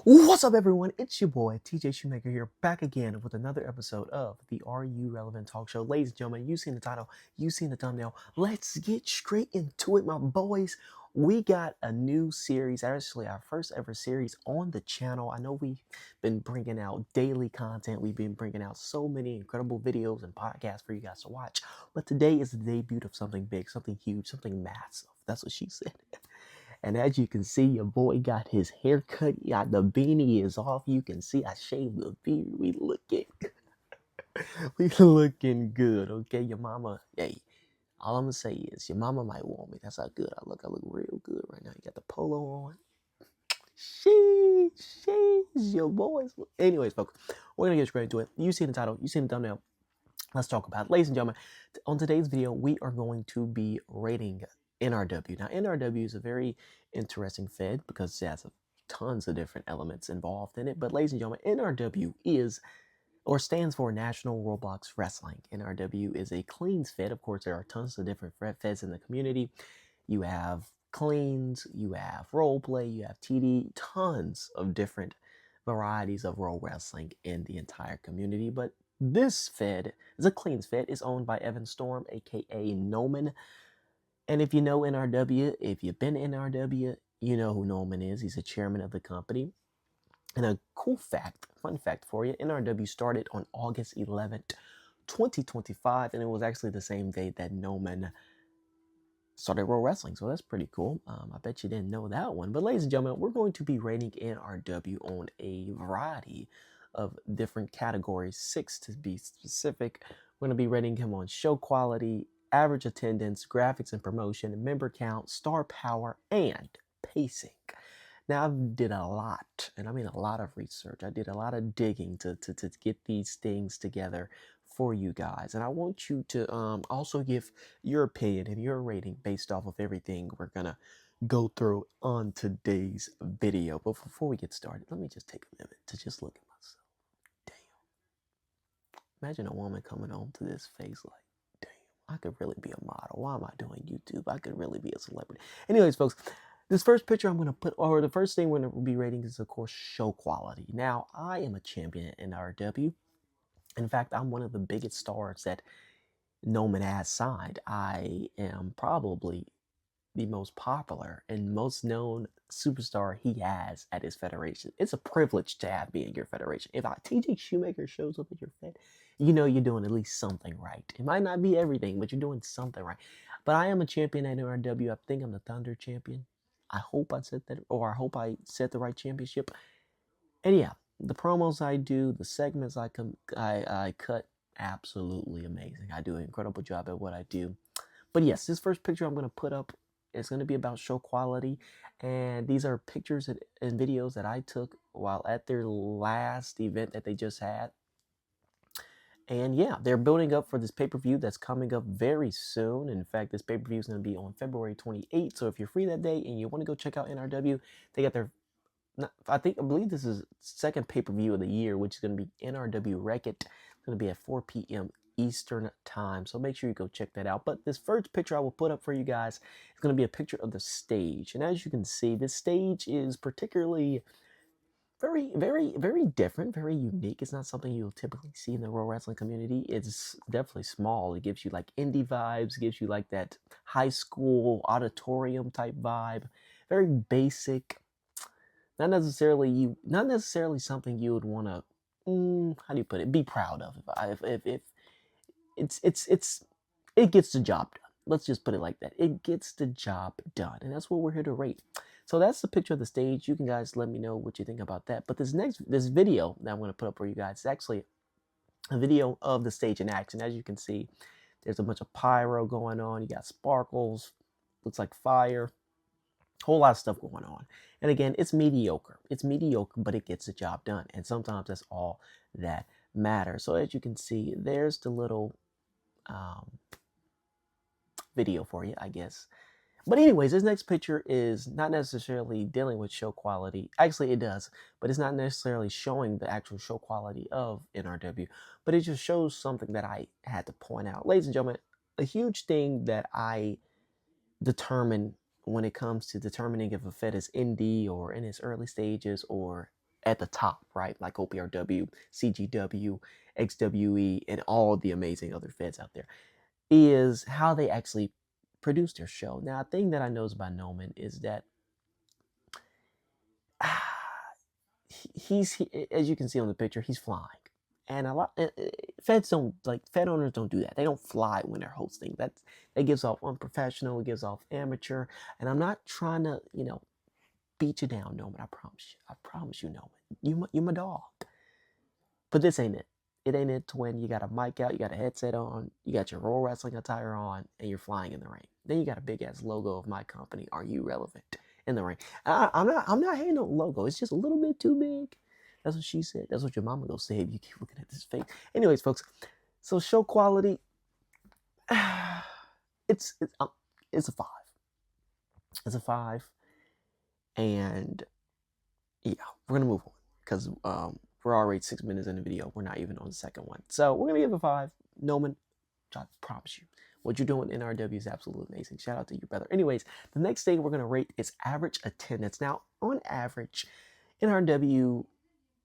What's up, everyone? It's your boy, TJ Shoemaker here, back again with another episode of the Are You Relevant Talk Show. Ladies and gentlemen, you've seen the title, you've seen the thumbnail. Let's get straight into it, my boys. We got a new series, actually our first ever series on the channel. I know we've been bringing out daily content. We've been bringing out so many incredible videos and podcasts for you guys to watch. But today is the debut of something big, something huge, something massive. That's what she said. And as you can see, your boy got his hair cut. Yeah, the beanie is off. You can see I shaved the beard. We looking good. Okay, your mama. Hey, all I'm gonna say is your mama might want me. That's how good I look. I look real good right now. You got the polo on. She's your boys. Anyways, folks, we're gonna get straight into it. You see the title. You see the thumbnail. Let's talk about it. Ladies and gentlemen, on today's video, we are going to be rating NRW. Now, NRW is a very interesting Fed because it has tons of different elements involved in it. But ladies and gentlemen, NRW is or stands for National Roblox Wrestling. NRW is a cleans Fed. Of course, there are tons of different Feds in the community. You have cleans, you have role play, you have TD, tons of different varieties of role wrestling in the entire community. But this Fed is a cleans Fed. It's owned by Evan Storm, aka Noman. And if you know NRW, if you've been NRW, you know who Noman is. He's the chairman of the company. And a cool fact, fun fact for you, NRW started on August 11th, 2025, and it was actually the same day that Noman started Role Wrestling, so that's pretty cool. I bet you didn't know that one. But ladies and gentlemen, we're going to be rating NRW on a variety of different categories, 6 to be specific. We're going to be rating him on show quality, average attendance, graphics and promotion, member count, star power, and pacing. Now, I did a lot, and I mean a lot of research. I did a lot of digging to get these things together for you guys. And I want you to also give your opinion and your rating based off of everything we're going to go through on today's video. But before we get started, let me just take a minute to just look at myself. Damn. Imagine a woman coming home to this face like, damn, I could really be a model. Why am I doing YouTube? I could really be a celebrity. Anyways, folks, this first picture I'm going to put, or the first thing we're going to be rating is, of course, show quality. Now, I am a champion in RW. In fact, I'm one of the biggest stars that Noman has signed. I am probably the most popular and most known superstar he has at his federation. It's a privilege to have me in your federation. If TJ Shoemaker shows up at your fed, you know you're doing at least something right. It might not be everything, but you're doing something right. But I am a champion at NRW. I think I'm the Thunder champion. I hope I said that, or I hope I set the right championship. And yeah, the promos I do, the segments I cut, absolutely amazing. I do an incredible job at what I do. But yes, this first picture I'm going to put up is going to be about show quality. And these are pictures and videos that I took while at their last event that they just had. And yeah, they're building up for this pay-per-view that's coming up very soon. In fact, this pay-per-view is going to be on February 28th. So if you're free that day and you want to go check out NRW, they got their, I believe this is second pay-per-view of the year, which is going to be NRW Wreck-It. It's going to be at 4 p.m. Eastern time. So make sure you go check that out. But this first picture I will put up for you guys is going to be a picture of the stage. And as you can see, this stage is particularly very different, very unique. It's not something you'll typically see in the Role Wrestling community. It's definitely small. It gives you like indie vibes, gives you like that high school auditorium type vibe. Very basic. Not necessarily something you would want to, how do you put it, be proud of. If it gets the job done. Let's just put it like that. It gets the job done, and that's what we're here to rate. So that's the picture of the stage. You can guys let me know what you think about that. But this video that I'm going to put up for you guys is actually a video of the stage in action. As you can see, there's a bunch of pyro going on. You got sparkles, looks like fire, whole lot of stuff going on. And again, it's mediocre. It's mediocre, but it gets the job done. And sometimes that's all that matters. So as you can see, there's the little video for you, I guess. But anyways, this next picture is not necessarily dealing with show quality. Actually, it does, but it's not necessarily showing the actual show quality of NRW, but it just shows something that I had to point out. Ladies and gentlemen, a huge thing that I determine when it comes to determining if a Fed is indie or in its early stages or at the top, right? Like OPRW, CGW, XWE, and all the amazing other feds out there, is how they actually produce their show. Now, a thing that I know about Noman is that as you can see on the picture, he's flying. And a lot feds don't, like, fed owners don't do that. They don't fly when they're hosting. That gives off unprofessional, it gives off amateur. And I'm not trying to, beat you down, Noman. I promise you, Noman. You my dog. But this ain't it. It ain't it to when you got a mic out, you got a headset on, you got your Roll Wrestling attire on, and you're flying in the ring. Then you got a big ass logo of my company. Are you relevant in the ring? I'm not hating on logo. It's just a little bit too big. That's what she said. That's what your mama gonna say if you keep looking at this face. Anyways, folks. So show quality, it's a 5. It's a 5, and yeah, we're gonna move on because we're already 6 minutes in the video. We're not even on the second one. So we're going to give it a 5. Noman, I promise you, what you're doing in NRW is absolutely amazing. Shout out to you, brother. Anyways, the next thing we're going to rate is average attendance. Now, on average, NRW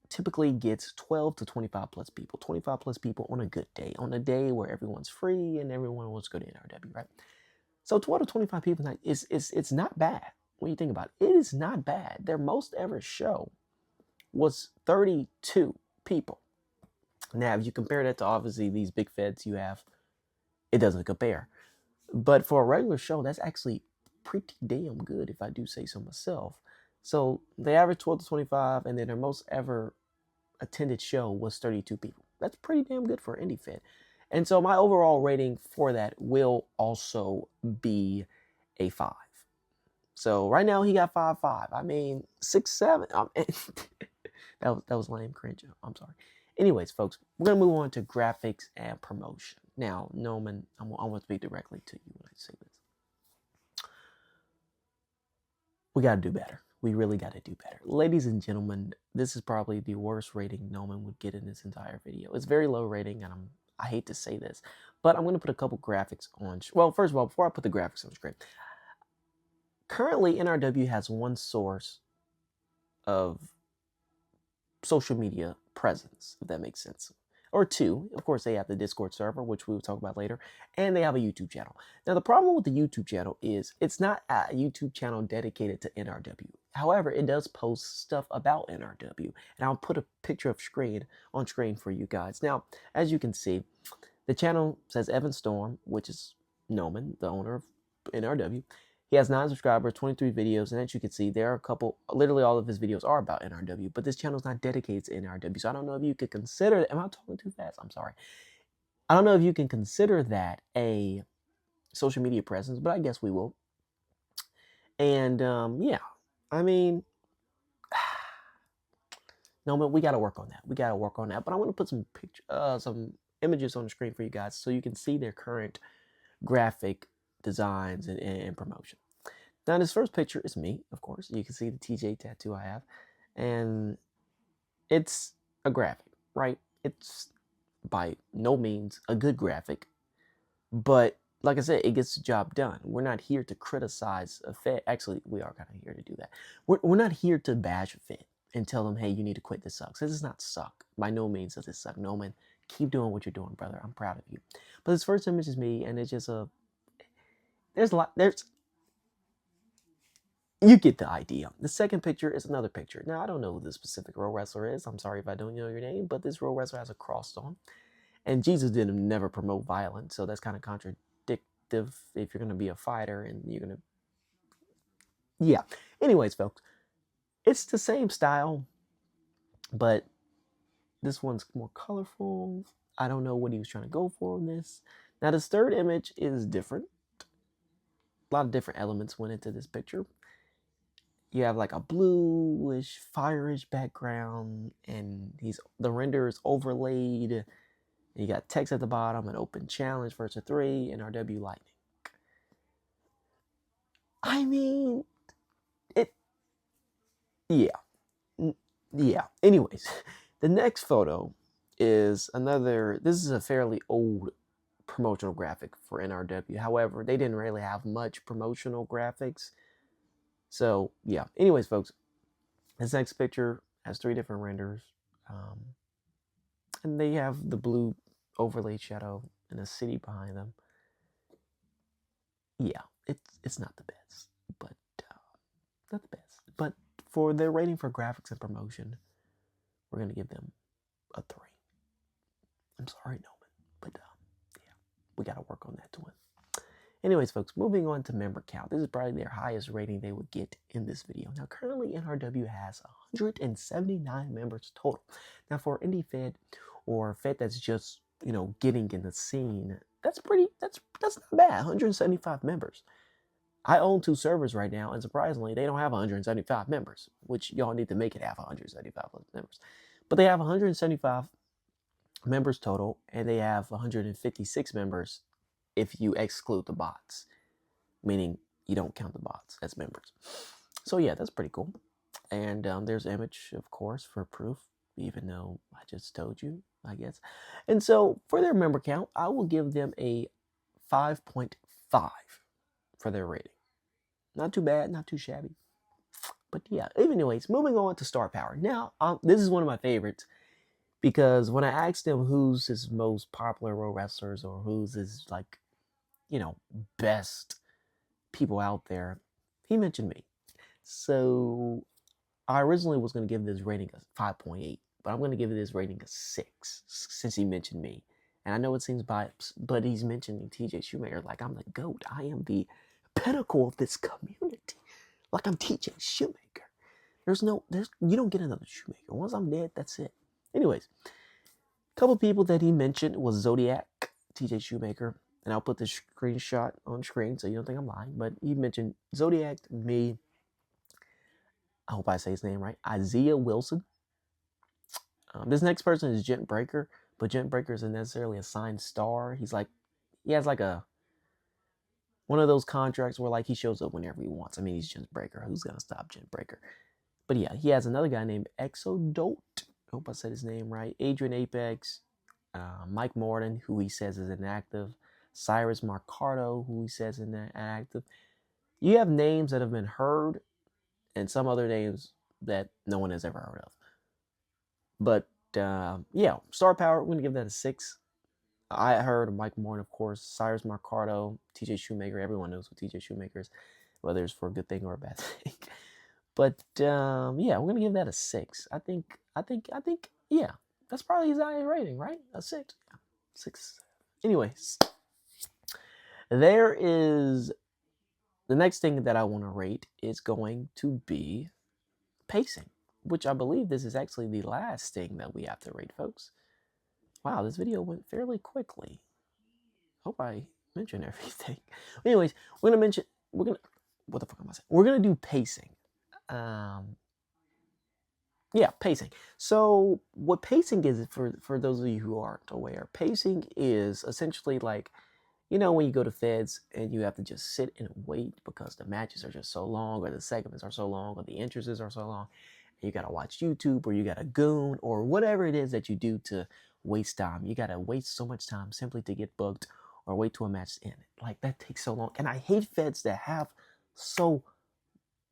typically gets 12 to 25 plus people. 25 plus people on a good day. On a day where everyone's free and everyone wants to go to NRW, right? So 12 to 25 people, it's not bad. When you think about it, it is not bad. Their most ever show was 32 people. Now, if you compare that to obviously these big feds you have, it doesn't compare. But for a regular show, that's actually pretty damn good, if I do say so myself. So they average 12 to 25, and then their most ever attended show was 32 people. That's pretty damn good for indie fed. And so my overall rating for that will also be a 5. So right now he got 5.5. I mean 6.7. That was lame, cringe. I'm sorry. Anyways, folks, we're gonna move on to graphics and promotion. Now, Noman, I want to speak directly to you when I say this. We gotta do better. We really gotta do better. Ladies and gentlemen, this is probably the worst rating Noman would get in this entire video. It's very low rating, and I hate to say this, but I'm gonna put a couple graphics on. Well, first of all, before I put the graphics on screen, currently NRW has one source of social media presence, if that makes sense, or 2. Of course, they have the Discord server, which we will talk about later, and they have a YouTube channel. Now, the problem with the YouTube channel is it's not a YouTube channel dedicated to NRW. However, it does post stuff about NRW, and I'll put a picture of on screen for you guys. Now, as you can see, the channel says Evan Storm, which is Noman, the owner of NRW. He has 9 subscribers, 23 videos, and as you can see, there are a couple, literally all of his videos are about NRW, but this channel is not dedicated to NRW, so I don't know if you could consider, am I talking too fast? I'm sorry. I don't know if you can consider that a social media presence, but I guess we will. And yeah, I mean, no, but we got to work on that. We got to work on that, but I want to put some some images on the screen for you guys so you can see their current graphic designs and promotion. Now, this first picture is me, of course. You can see the TJ tattoo I have, and it's a graphic, right? It's by no means a good graphic, but like I said, it gets the job done. We're not here to criticize a Fed. Actually, we are kind of here to do that. We're not here to bash a Fed and tell them, hey, you need to quit. This sucks. This does not suck. By no means does this suck. No, man, keep doing what you're doing, brother. I'm proud of you. But this first image is me, and it's just you get the idea. The second picture is another picture. Now, I don't know who the specific Roll Wrestler is. I'm sorry if I don't know your name, but this Roll Wrestler has a cross on. And Jesus didn't never promote violence, so that's kind of contradictive if you're going to be a fighter and you're going to... Yeah. Anyways, folks, it's the same style, but this one's more colorful. I don't know what he was trying to go for in this. Now, this third image is different. A lot of different elements went into this picture. You have like a bluish, fire-ish background, and the render is overlaid. You got text at the bottom, an open challenge, versus 3, and NRW Lightning. I mean, yeah. Anyways, the next photo is this is a fairly old promotional graphic for NRW. However, they didn't really have much promotional graphics. So, yeah. Anyways, folks, this next picture Has 3 different renders. And they have the blue overlay shadow and a city behind them. Yeah, it's not the best, but not the best. But for their rating for graphics and promotion, we're gonna give them a 3. I'm sorry, Noman, but yeah, we gotta work on that twin. Anyways, folks, moving on to member count. This is probably their highest rating they would get in this video. Now, currently, NRW has 179 members total. Now, for indie Fed or Fed that's just, getting in the scene, that's not bad. 175 members. I own 2 servers right now, and surprisingly, they don't have 175 members, which y'all need to make it have 175 members. But they have 175 members total, and they have 156 members if you exclude the bots, meaning you don't count the bots as members. So yeah, that's pretty cool. And there's image, of course, for proof, even though I just told you, I guess. And so for their member count, I will give them a 5.5 for their rating. Not too bad, not too shabby. But yeah, anyways, moving on to star power. Now, this is one of my favorites because when I asked him who's his most popular pro wrestlers or who's his, like, best people out there, he mentioned me. So I originally was going to give this rating a 5.8, but I'm going to give this rating a 6 since he mentioned me. And I know it seems biased, but he's mentioning TJ Shoemaker like I'm the GOAT. I am the pinnacle of this community. Like I'm TJ Shoemaker. You don't get another Shoemaker. Once I'm dead, that's it. Anyways, a couple people that he mentioned was Zodiac, TJ Shoemaker, and I'll put the screenshot on screen so you don't think I'm lying, but he mentioned Zodiac, me, I hope I say his name right, Isaiah Wilson. This next person is Gent Breaker, but Gent Breaker isn't necessarily a signed star. He has like one of those contracts where like he shows up whenever he wants. I mean, he's Gent Breaker. Who's gonna stop Gent Breaker? But yeah, he has another guy named Exodote. I hope I said his name right. Adrian Apex, Mike Morden, who he says is inactive, Cyrus Marcardo, who he says is inactive. You have names that have been heard, and some other names that no one has ever heard of. But yeah, star power, we're gonna give that a 6. I heard of Mike Morden, of course, Cyrus Marcardo, TJ Shoemaker. Everyone knows what TJ Shoemaker is, whether it's for a good thing or a bad thing. But yeah, we're gonna give that a 6. I think, yeah, that's probably his highest rating, right? A 6. Yeah, 6. Anyways, there is the next thing that I want to rate is going to be pacing, which I believe this is actually the last thing that we have to rate, folks. Wow, this video went fairly quickly. Hope I mentioned everything. Anyways, what the fuck am I saying? We're gonna do pacing. Yeah, pacing. So what pacing is, for those of you who aren't aware, pacing is essentially like, when you go to feds and you have to just sit and wait because the matches are just so long, or the segments are so long, or the entrances are so long, and you gotta watch YouTube, or you gotta goon, or whatever it is that you do to waste time. You gotta waste so much time simply to get booked or wait till a match to end. Like, that takes so long. And I hate feds that have so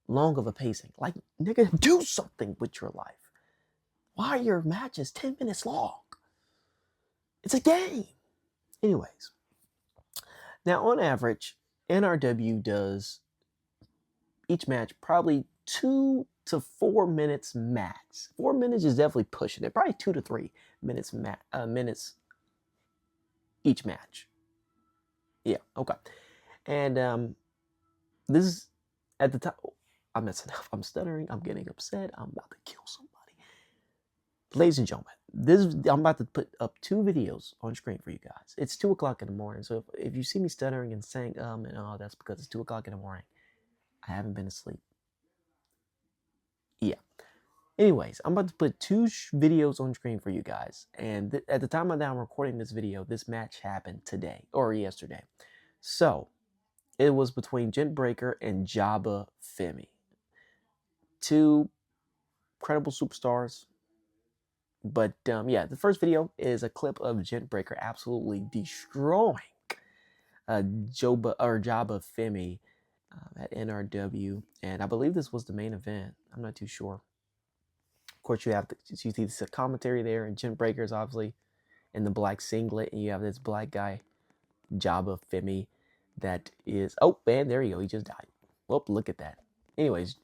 long of a pacing. Like, nigga, do something with your life. Why are your matches 10 minutes long? It's a game. Anyways, now on average, NRW does each match probably 2 to 4 minutes max. 4 minutes is definitely pushing it. Probably 2 to 3 minutes minutes each match. Yeah, okay. And this is at the time. I'm messing up. I'm stuttering. I'm getting upset. I'm about to kill somebody. Ladies and gentlemen, I'm about to put up 2 videos on screen for you guys. It's 2 o'clock in the morning, so if you see me stuttering and saying and oh, that's because it's 2 o'clock in the morning. I haven't been asleep. Yeah. Anyways, I'm about to put 2 videos on screen for you guys. And at the time that I'm recording this video, this match happened today or yesterday. So it was between Gent Breaker and Jabba Femi. 2 credible superstars. But yeah, the first video is a clip of Gent Breaker absolutely destroying Jabba Femi at NRW, and I believe this was the main event. I'm not too sure. Of course, you see the commentary there, and Jin Breaker's obviously in the black singlet, and you have this black guy, Jabba Femi, that is. Oh man, there you go. He just died. Whoop! Look at that. Anyways,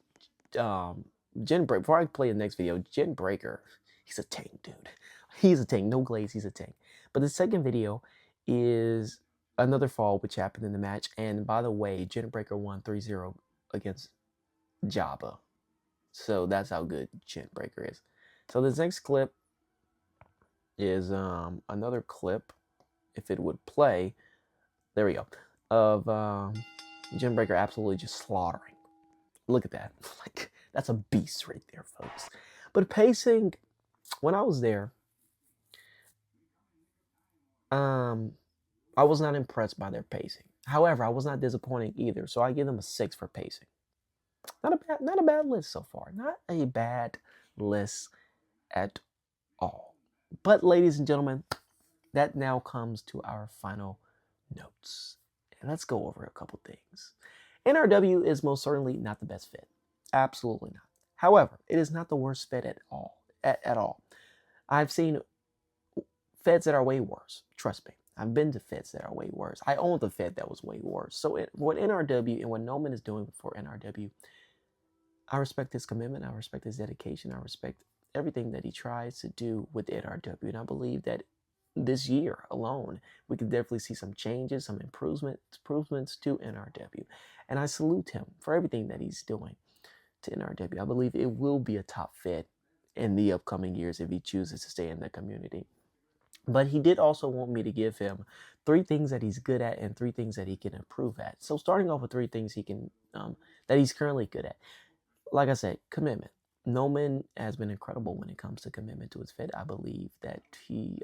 Jin Breaker. Before I play the next video, Jin Breaker, he's a tank, dude. He's a tank. No glaze. He's a tank. But the second video is another fall which happened in the match, and by the way, Jin Breaker won 3-0 against Jabba. So that's how good Jin Breaker is. So this next clip is another clip, if it would play. There we go. Of Jin Breaker absolutely just slaughtering. Look at that. Like, that's a beast right there, folks. But pacing, when I was there, I was not impressed by their pacing. However, I was not disappointed either, so I give them a 6 for pacing. Not a bad list so far. Not a bad list at all. But ladies and gentlemen, that now comes to our final notes. And let's go over a couple things. NRW is most certainly not the best fit. Absolutely not. However, it is not the worst fit at all. At all. I've seen feds that are way worse. Trust me. I've been to feds that are way worse. I owned the fed that was way worse. So what NRW and what Noman is doing for NRW, I respect his commitment. I respect his dedication. I respect everything that he tries to do with NRW. And I believe that this year alone, we could definitely see some changes, some improvements to NRW. And I salute him for everything that he's doing to NRW. I believe it will be a top fit in the upcoming years if he chooses to stay in the community. But he did also want me to give him 3 things that he's good at and 3 things that he can improve at. So starting off with 3 things he can that he's currently good at. Like I said, commitment. Noman has been incredible when it comes to commitment to his fit. I believe that he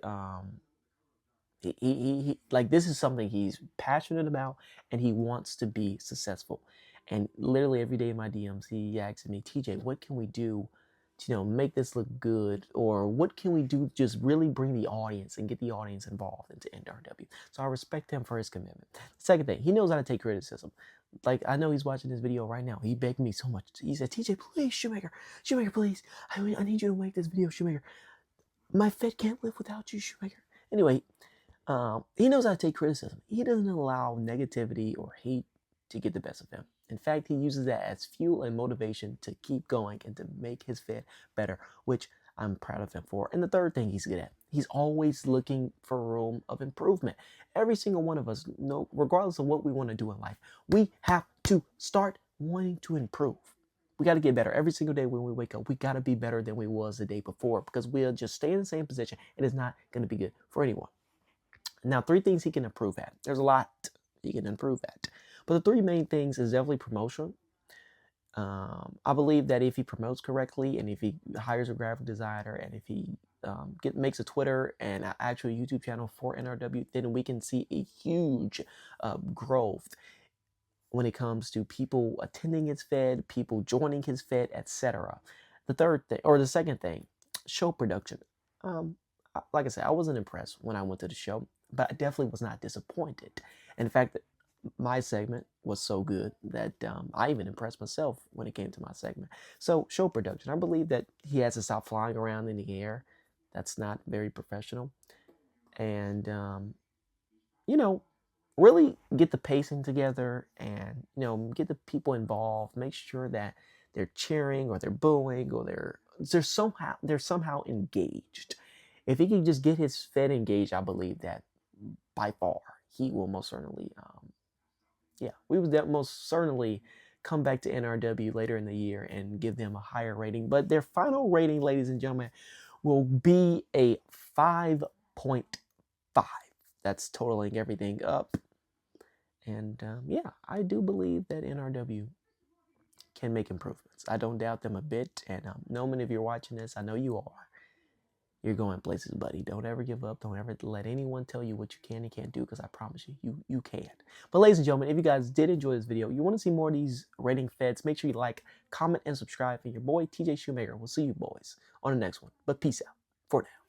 like, this is something he's passionate about, and he wants to be successful. And literally every day in my DMs, he asks me, TJ, what can we do to, make this look good? Or what can we do to just really bring the audience and get the audience involved into NRW? So I respect him for his commitment. Second thing, he knows how to take criticism. Like, I know he's watching this video right now. He begged me so much. He said, TJ, please, Shoemaker, please. I need you to make this video, Shoemaker. My fit can't live without you, Shoemaker. Anyway, he knows how to take criticism. He doesn't allow negativity or hate to get the best of him. In fact, he uses that as fuel and motivation to keep going and to make his fit better, which I'm proud of him for. And the third thing he's good at, he's always looking for room of improvement. Every single one of us, regardless of what we want to do in life, we have to start wanting to improve. We got to get better every single day when we wake up. We got to be better than we was the day before, because we'll just stay in the same position and it's not going to be good for anyone. Now, 3 things he can improve at. There's a lot he can improve at. But the 3 main things is definitely promotion. I believe that if he promotes correctly, and if he hires a graphic designer, and if he makes a Twitter and an actual YouTube channel for NRW, then we can see a huge growth when it comes to people attending his fed, people joining his fed, etc. The second thing, show production. Like I said, I wasn't impressed when I went to the show, but I definitely was not disappointed. In fact, my segment was so good that I even impressed myself when it came to my segment. So, show production. I believe that he has to stop flying around in the air. That's not very professional. And, really get the pacing together and, get the people involved. Make sure that they're cheering or they're booing or they're somehow engaged. If he can just get his fed engaged, I believe that by far he will most certainly, we would most certainly come back to NRW later in the year and give them a higher rating. But their final rating, ladies and gentlemen, will be a 5.5. That's totaling everything up. And I do believe that NRW can make improvements. I don't doubt them a bit. And Noman, if you're watching this, I know you are. You're going places, buddy. Don't ever give up. Don't ever let anyone tell you what you can and can't do, because I promise you can. But ladies and gentlemen, if you guys did enjoy this video, you want to see more of these rating feds, make sure you like, comment, and subscribe. And your boy, TJ Shoemaker, will see you boys on the next one. But peace out for now.